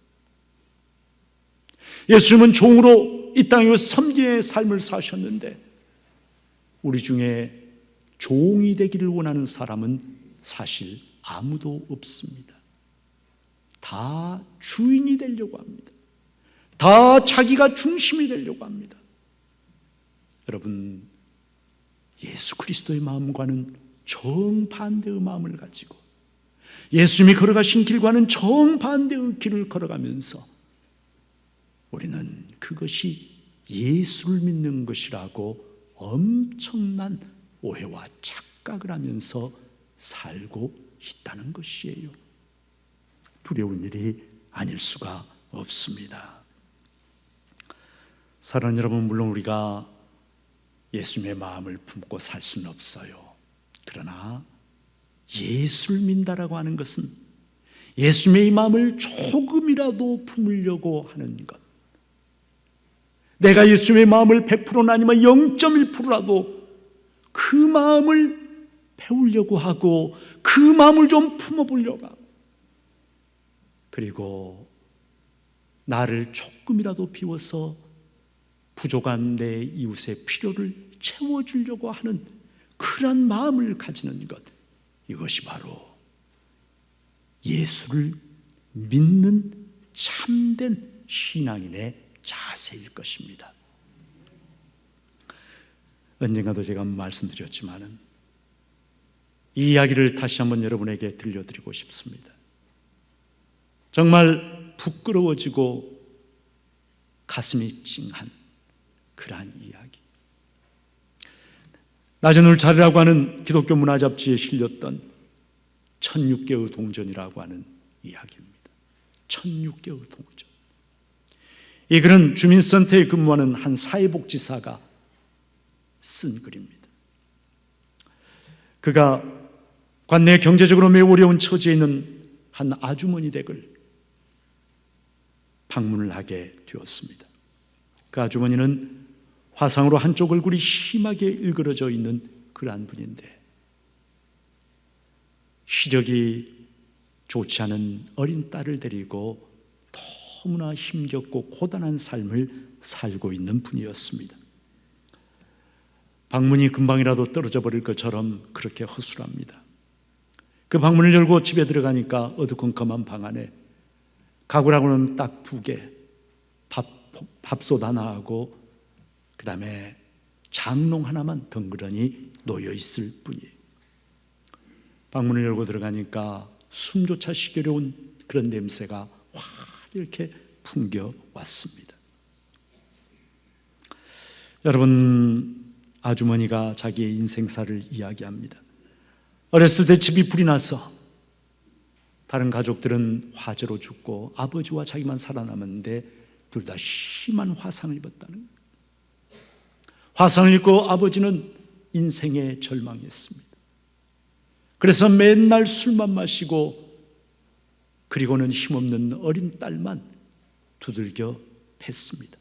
예수님은 종으로 이 땅에 섬기의 삶을 사셨는데 우리 중에 종이 되기를 원하는 사람은 사실 아무도 없습니다. 다 다 주인이 되려고 합니다. 다 자기가 중심이 되려고 합니다. 여러분, 예수 그리스도의 마음과는 정반대의 마음을 가지고 예수님이 걸어가신 길과는 정반대의 길을 걸어가면서 우리는 그것이 예수를 믿는 것이라고 엄청난 오해와 착각을 하면서 살고 있다는 것이에요. 두려운 일이 아닐 수가 없습니다. 사랑하는 여러분, 물론 우리가 예수님의 마음을 품고 살 수는 없어요. 그러나 예수를 믿는다라고 하는 것은 예수님의 이 마음을 조금이라도 품으려고 하는 것, 내가 예수님의 마음을 100%나 아니면 0.1%라도 그 마음을 배우려고 하고 그 마음을 좀 품어보려고 하고, 그리고 나를 조금이라도 비워서 부족한 내 이웃의 필요를 채워주려고 하는 그런 마음을 가지는 것, 이것이 바로 예수를 믿는 참된 신앙인의 자세일 것입니다. 언젠가도 제가 말씀드렸지만은 이 이야기를 다시 한번 여러분에게 들려드리고 싶습니다. 정말 부끄러워지고 가슴이 찡한 그러한 이야기. 낮은 울차리라고 하는 기독교 문화 잡지에 실렸던 1600개의 동전이라고 하는 이야기입니다. 1600개의 동전. 이 글은 주민센터에 근무하는 한 사회복지사가 쓴 글입니다. 그가 관내 경제적으로 매우 어려운 처지에 있는 한 아주머니 댁을 방문을 하게 되었습니다. 그 아주머니는 화상으로 한쪽 얼굴이 심하게 일그러져 있는 그러한 분인데, 시력이 좋지 않은 어린 딸을 데리고 너무나 힘겹고 고단한 삶을 살고 있는 분이었습니다. 방문이 금방이라도 떨어져 버릴 것처럼 그렇게 허술합니다. 그 방문을 열고 집에 들어가니까 어두컴컴한 방 안에 가구라고는 딱 2개, 밥솥 하나하고 그 다음에 장롱 하나만 덩그러니 놓여 있을 뿐이에요. 방문을 열고 들어가니까 숨조차 쉬기 어려운 그런 냄새가 확 이렇게 풍겨왔습니다. 여러분, 아주머니가 자기의 인생사를 이야기합니다. 어렸을 때 집이 불이 나서 다른 가족들은 화재로 죽고 아버지와 자기만 살아남았는데 둘 다 심한 화상을 입었다는 거예요. 화상을 입고 아버지는 인생에 절망했습니다. 그래서 맨날 술만 마시고, 그리고는 힘없는 어린 딸만 두들겨 팼습니다.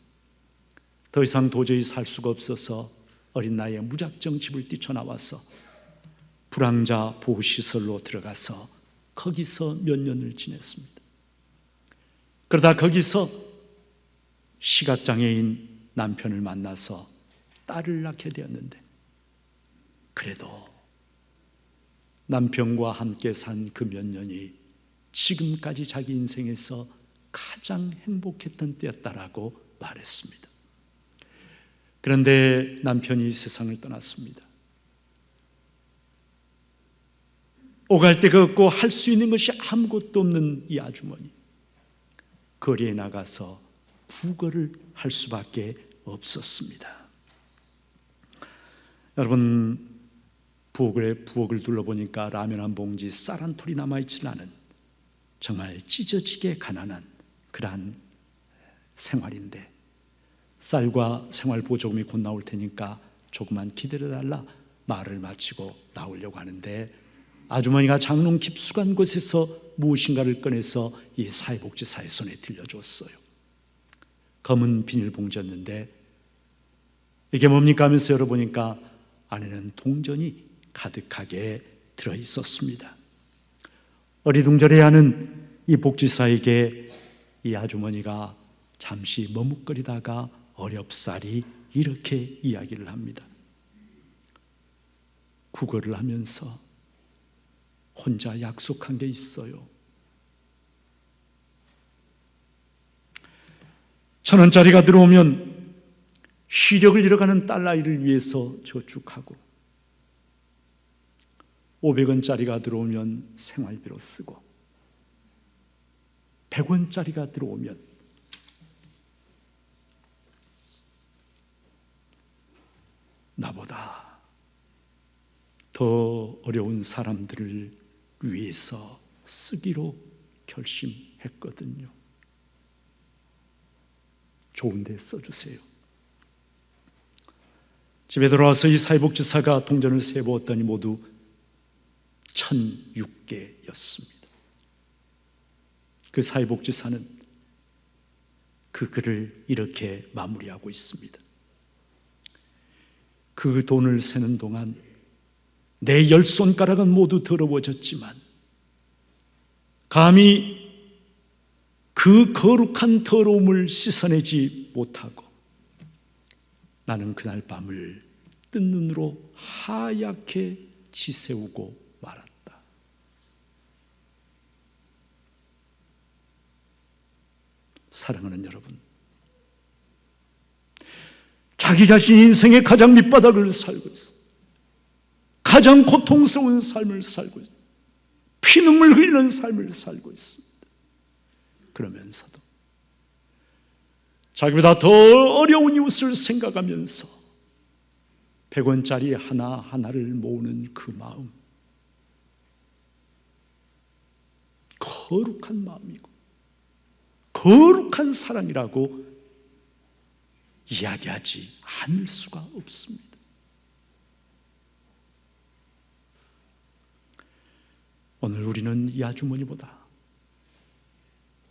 더 이상 도저히 살 수가 없어서 어린 나이에 무작정 집을 뛰쳐나와서 불황자 보호시설로 들어가서 거기서 몇 년을 지냈습니다. 그러다 거기서 시각장애인 남편을 만나서 딸을 낳게 되었는데, 그래도 남편과 함께 산 그 몇 년이 지금까지 자기 인생에서 가장 행복했던 때였다라고 말했습니다. 그런데 남편이 세상을 떠났습니다. 오갈 데가 없고 할 수 있는 것이 아무것도 없는 이 아주머니, 거리에 나가서 구걸을 할 수밖에 없었습니다. 여러분, 부엌을 둘러보니까 라면 한 봉지, 쌀 한 톨이 남아있지 않은 정말 찢어지게 가난한 그러한 생활인데, 쌀과 생활보조금이 곧 나올 테니까 조금만 기다려달라 말을 마치고 나오려고 하는데, 아주머니가 장롱 깊숙한 곳에서 무엇인가를 꺼내서 이 사회복지사의 손에 들려줬어요. 검은 비닐봉지였는데 이게 뭡니까 하면서 열어보니까 안에는 동전이 가득하게 들어있었습니다. 어리둥절해하는 이 복지사에게 이 아주머니가 잠시 머뭇거리다가 어렵사리 이렇게 이야기를 합니다. 구걸을 하면서 혼자 약속한 게 있어요. 1,000원짜리가 들어오면 시력을 잃어가는 딸아이를 위해서 저축하고, 500원짜리가 들어오면 생활비로 쓰고, 100원짜리가 들어오면 나보다 더 어려운 사람들을 위해서 쓰기로 결심했거든요. 좋은 데 써주세요. 집에 돌아와서 이 사회복지사가 동전을 세보았더니 모두 1,006개였습니다. 그 사회복지사는 그 글을 이렇게 마무리하고 있습니다. 그 돈을 세는 동안 내 10손가락은 모두 더러워졌지만 감히 그 거룩한 더러움을 씻어내지 못하고 나는 그날 밤을 뜬 눈으로 하얗게 지새우고 말았다. 사랑하는 여러분, 자기 자신 인생의 가장 밑바닥을 살고 있어. 가장 고통스러운 삶을 살고 있어. 피눈물 흘리는 삶을 살고 있습니다. 그러면서도 자기보다 더 어려운 이웃을 생각하면서 100원짜리 하나하나를 모으는 그 마음, 거룩한 마음이고 거룩한 사랑이라고 이야기하지 않을 수가 없습니다. 오늘 우리는 이 아주머니보다,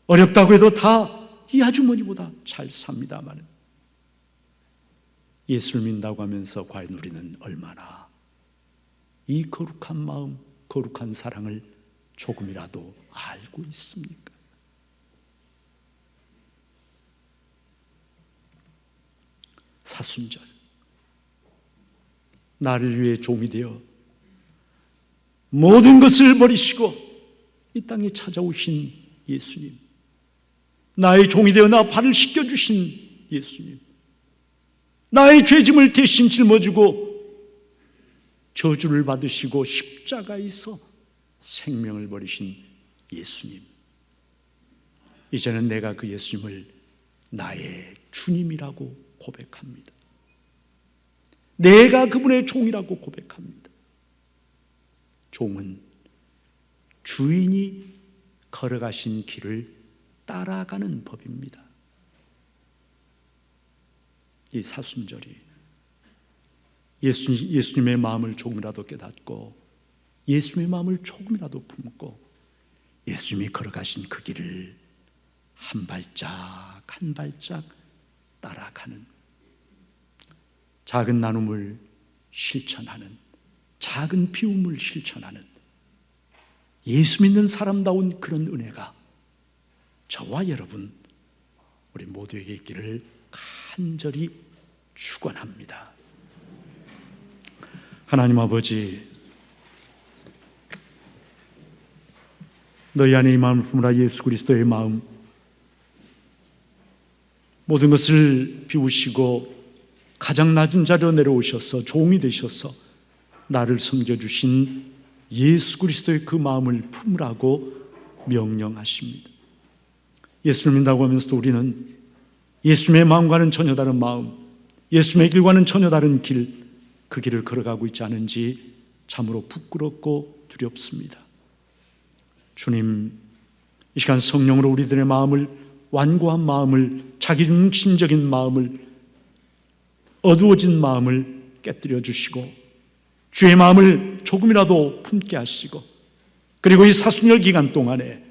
어렵다고 해도 다 이 아주머니보다 잘 삽니다만, 예수를 믿는다고 하면서 과연 우리는 얼마나 이 거룩한 마음, 거룩한 사랑을 조금이라도 알고 있습니까? 사순절, 나를 위해 종이 되어 모든 것을 버리시고 이 땅에 찾아오신 예수님, 나의 종이 되어 나 발을 씻겨주신 예수님, 나의 죄짐을 대신 짊어지고 저주를 받으시고 십자가에서 생명을 버리신 예수님, 이제는 내가 그 예수님을 나의 주님이라고 고백합니다. 내가 그분의 종이라고 고백합니다. 종은 주인이 걸어가신 길을 따라가는 법입니다. 이 사순절이 예수님의 마음을 조금이라도 깨닫고 예수님의 마음을 조금이라도 품고 예수님이 걸어가신 그 길을 한 발짝 한 발짝 따라가는, 작은 나눔을 실천하는, 작은 비움을 실천하는 예수 믿는 사람다운 그런 은혜가 저와 여러분, 우리 모두에게 있기를 간절히 축원합니다. 하나님 아버지, 너희 안에 이 마음을 품으라. 예수 그리스도의 마음, 모든 것을 비우시고 가장 낮은 자리로 내려오셔서 종이 되셔서 나를 섬겨주신 예수 그리스도의 그 마음을 품으라고 명령하십니다. 예수를 믿는다고 하면서도 우리는 예수님의 마음과는 전혀 다른 마음, 예수님의 길과는 전혀 다른 길, 그 길을 걸어가고 있지 않은지 참으로 부끄럽고 두렵습니다. 주님, 이 시간 성령으로 우리들의 마음을, 완고한 마음을, 자기중심적인 마음을, 어두워진 마음을 깨뜨려 주시고 주의 마음을 조금이라도 품게 하시고, 그리고 이 사순절 기간 동안에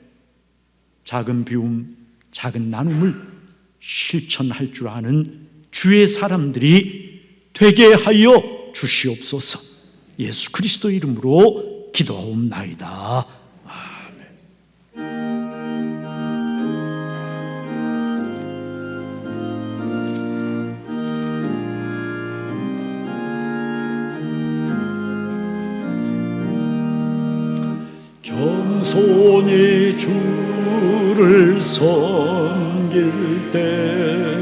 작은 비움, 작은 나눔을 실천할 줄 아는 주의 사람들이 되게 하여 주시옵소서. 예수 그리스도 이름으로 기도하옵나이다. 아멘. 겸손히 주를 섬 남길 때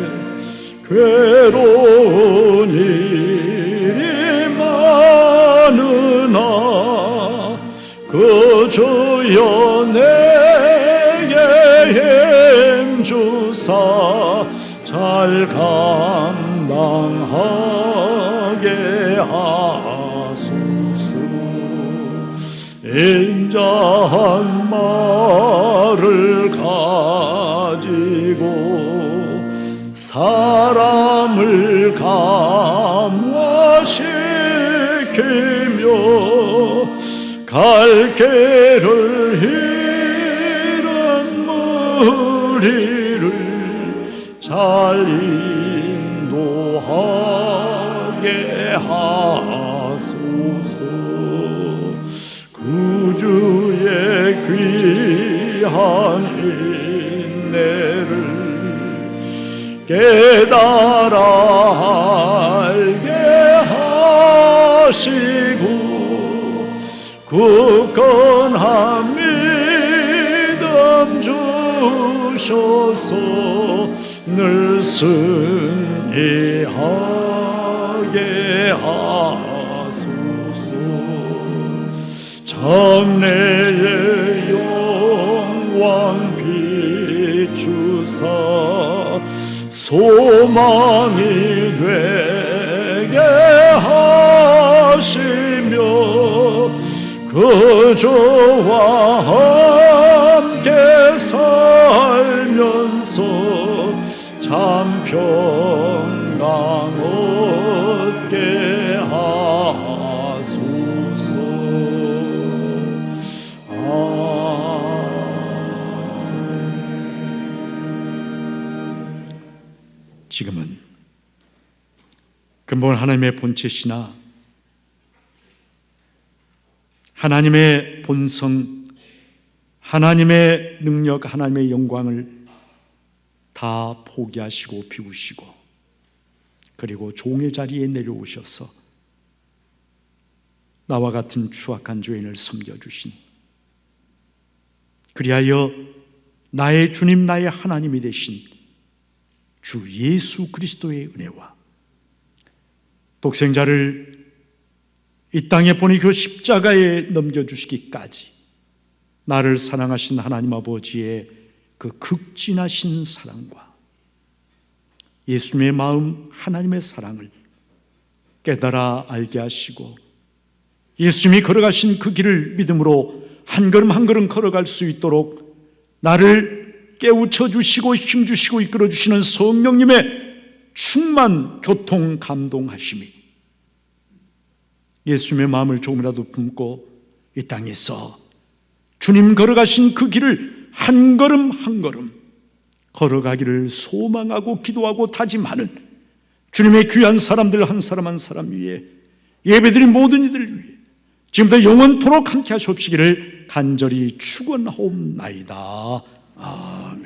괴로운 일이 많으나 그저여 내게 힘주사 잘 감당하게 하소서. 인자한 말을 가지고 사람을 감화시키며 갈 길을 잃은 무리를 잘 인도하게 하소서. 구주의 귀한 인내를 깨달아 알게 하시고 굳건한 믿음 주셔서 늘 승리하게 하소서. 장래의 영광 비추사 소망이 되게 하시며 그저와 함께 살면서 참 평강 얻게 하소서. 지금은 근본 하나님의 본체시나 하나님의 본성, 하나님의 능력, 하나님의 영광을 다 포기하시고 비우시고 그리고 종의 자리에 내려오셔서 나와 같은 추악한 죄인을 섬겨주신, 그리하여 나의 주님 나의 하나님이 되신 주 예수 그리스도의 은혜와 독생자를 이 땅에 보내고 십자가에 넘겨주시기까지 나를 사랑하신 하나님 아버지의 그 극진하신 사랑과 예수님의 마음 하나님의 사랑을 깨달아 알게 하시고 예수님이 걸어가신 그 길을 믿음으로 한 걸음 한 걸음 걸어갈 수 있도록 나를 깨우쳐 주시고 힘 주시고 이끌어 주시는 성령님의 충만 교통 감동하심이 예수님의 마음을 조금이라도 품고 이 땅에서 주님 걸어가신 그 길을 한 걸음 한 걸음 걸어가기를 소망하고 기도하고 다짐하는 주님의 귀한 사람들 한 사람 한 사람 위에 예배드린 모든 이들 위해 지금부터 영원토록 함께 하시옵시기를 간절히 축원하옵나이다. 아멘.